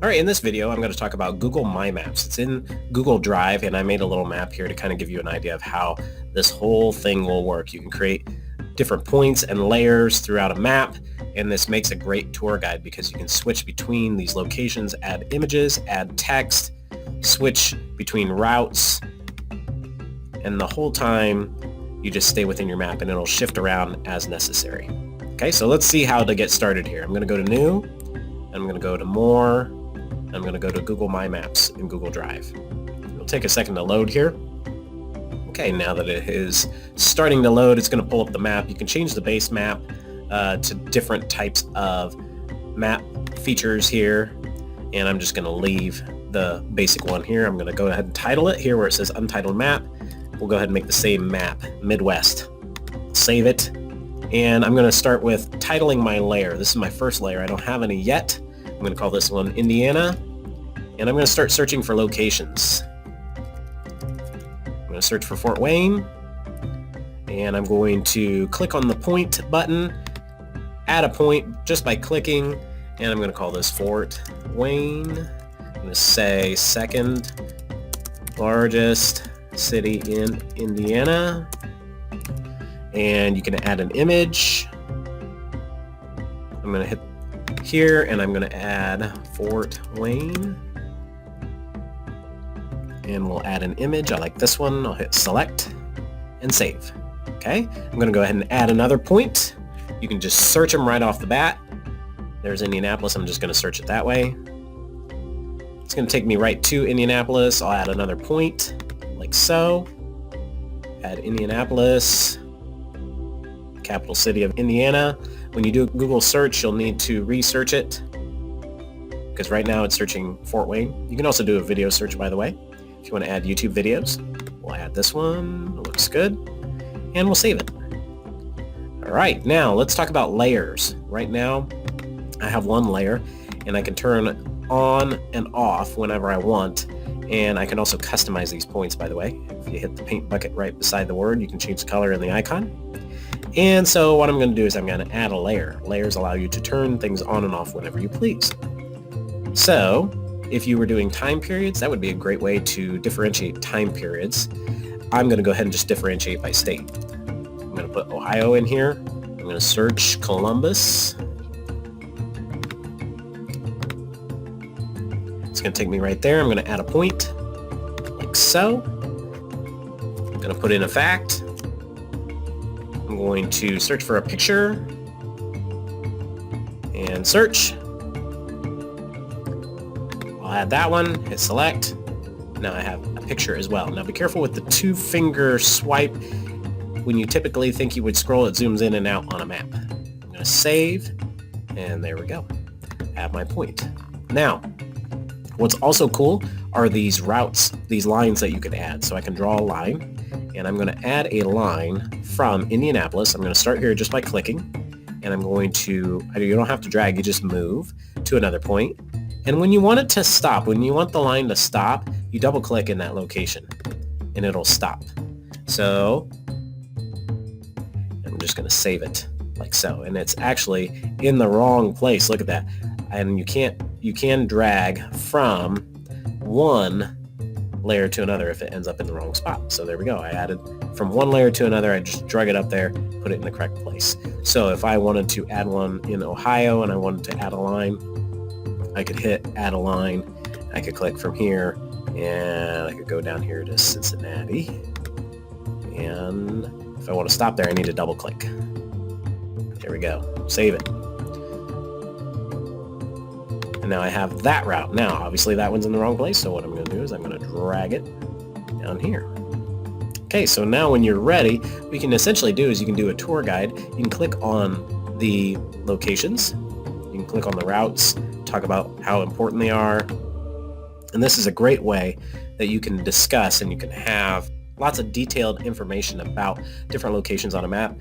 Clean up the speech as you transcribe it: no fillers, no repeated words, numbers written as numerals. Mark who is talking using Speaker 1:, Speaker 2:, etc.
Speaker 1: All right, in this video, I'm going to talk about Google My Maps. It's in Google Drive, and I made a little map here to kind of give you an idea of how this whole thing will work. You can create different points and layers throughout a map, and this makes a great tour guide because you can switch between these locations, add images, add text, switch between routes, and the whole time you just stay within your map and it'll shift around as necessary. Okay, so let's see how to get started here. I'm going to go to New, I'm going to go to More, I'm going to go to Google My Maps in Google Drive. It'll take a second to load here. Okay, now that it is starting to load, it's going to pull up the map. You can change the base map to different types of map features here, and I'm just going to leave the basic one here. I'm going to go ahead and title it here where it says Untitled Map. We'll go ahead and make the same map, Midwest. Save it, and I'm going to start with titling my layer. This is my first layer. I don't have any yet. I'm going to call this one Indiana, and I'm going to start searching for locations. I'm going to search for Fort Wayne, and I'm going to click on the point button, add a point just by clicking, and I'm going to call this Fort Wayne. I'm going to say second largest city in Indiana, and you can add an image. I'm going to hit here, and I'm going to add Fort Wayne, and we'll add an image. I like this one. I'll hit select and save. Okay, I'm going to go ahead and add another point. You can just search them right off the bat. There's Indianapolis. I'm just going to search it that way. It's going to take me right to Indianapolis. I'll add another point like so. Add Indianapolis, capital city of Indiana. When you do a Google search, you'll need to research it because right now it's searching Fort Wayne. You can also do a video search, by the way. If you want to add YouTube videos, we'll add this one. It looks good. And we'll save it. All right, now let's talk about layers. Right now, I have one layer, and I can turn on and off whenever I want. And I can also customize these points, by the way. If you hit the paint bucket right beside the word, you can change the color in the icon. And so what I'm going to do is I'm going to add a layer. Layers allow you to turn things on and off whenever you please. So if you were doing time periods, that would be a great way to differentiate time periods. I'm going to go ahead and just differentiate by state. I'm going to put Ohio in here. I'm going to search Columbus. It's going to take me right there. I'm going to add a point like so. I'm going to put in a fact. I'm going to search for a picture and search. I'll add that one, hit select. Now I have a picture as well. Now be careful with the 2-finger swipe. When you typically think you would scroll, it zooms in and out on a map. I'm going to save, and there we go. I have my point. Now, what's also cool are these routes, these lines that you can add. So I can draw a line, and I'm going to add a line from Indianapolis. I'm going to start here just by clicking, and I'm going to, you don't have to drag, you just move to another point. And when you want it to stop, when you want the line to stop, you double click in that location and it'll stop. So I'm just going to save it like so. And it's actually in the wrong place. Look at that. And you can drag from one layer to another if it ends up in the wrong spot. So there we go. I added from one layer to another. I just drug it up there, put it in the correct place. So if I wanted to add one in Ohio and I wanted to add a line, I could hit add a line. I could click from here, and I could go down here to Cincinnati. And if I want to stop there, I need to double click. There we go. Save it. And now I have that route. Now, obviously that one's in the wrong place, so what I'm going to do is I'm going to drag it down here. Okay, so now when you're ready, what you can essentially do is you can do a tour guide. You can click on the locations. You can click on the routes, talk about how important they are. And this is a great way that you can discuss and you can have lots of detailed information about different locations on a map.